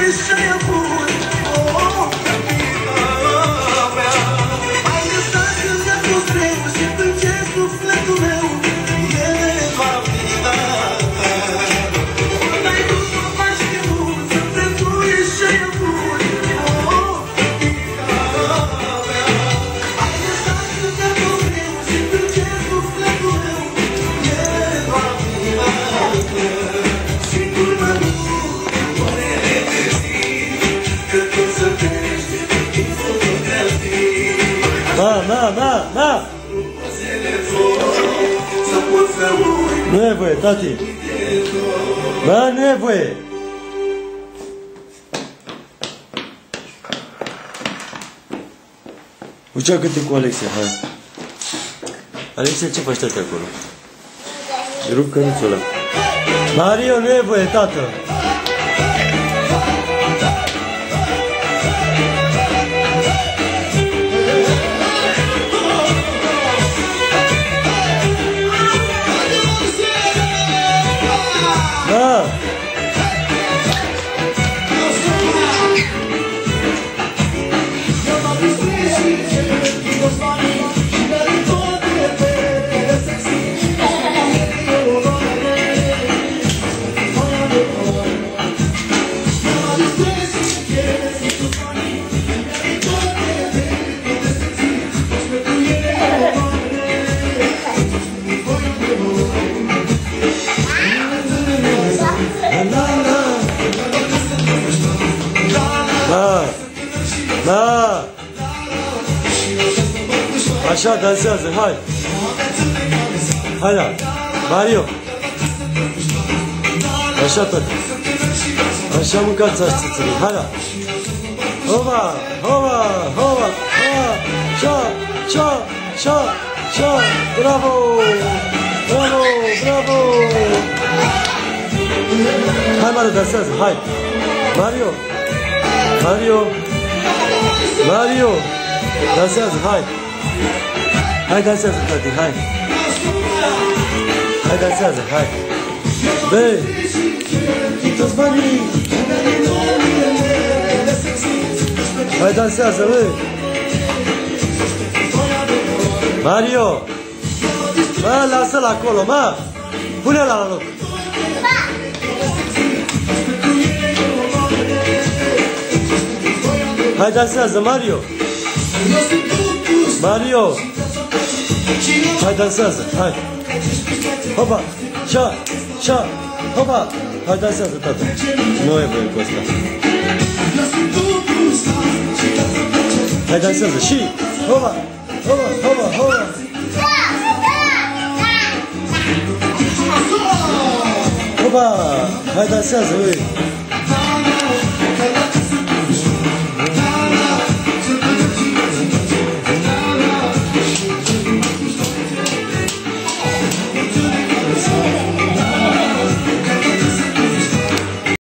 ești ce-ai avut. Ai lăsat când mi-a fost greu și când ce sufletul meu e nevaminat. N-ai vrut, nu m-ai știut, să tu ești ce-ai avut. Ai lăsat când mi-a fost greu și când ce sufletul meu e nevaminat. Singur mă duc, oare regăsit că tot să crește din fotografii. Na! Să pot să uit. Nu e voie, tati. Da, nu e voie. Uite câte cu Alexia, hai. Alexia, ce faci tati acolo? Rup căruțul ăla. Mario, nu e voie, tată. Da. Da! Așa, dansează, hai! Hai da! Mario! Așa tot! Așa mâncați aștețele, hai da! Hova! Hova! Hova! Hova! Șa! Șa! Șa! Șa! Bravo! Bravo! Bravo! Hai, Mario, dansează, hai! Mario! Mario! Mario! Dansează, hai! Hai, dansează, tati, hai! Hai, dansează, hai! Băi! Toți banii! Hai, dansează, băi! Mario! Mă, lasă-l acolo, mă! Pune-l la loc! Hai, dansează, Mario! Mario! Hai, dansează, hai! Hopa! Șa! Șa! Hopa! Hai, dansează, tată! Nu e voie cu ăsta! Hai, dansează, și! Hopa! Hopa! Hopa! Hopa! Hopa! Hai, dansează, ui!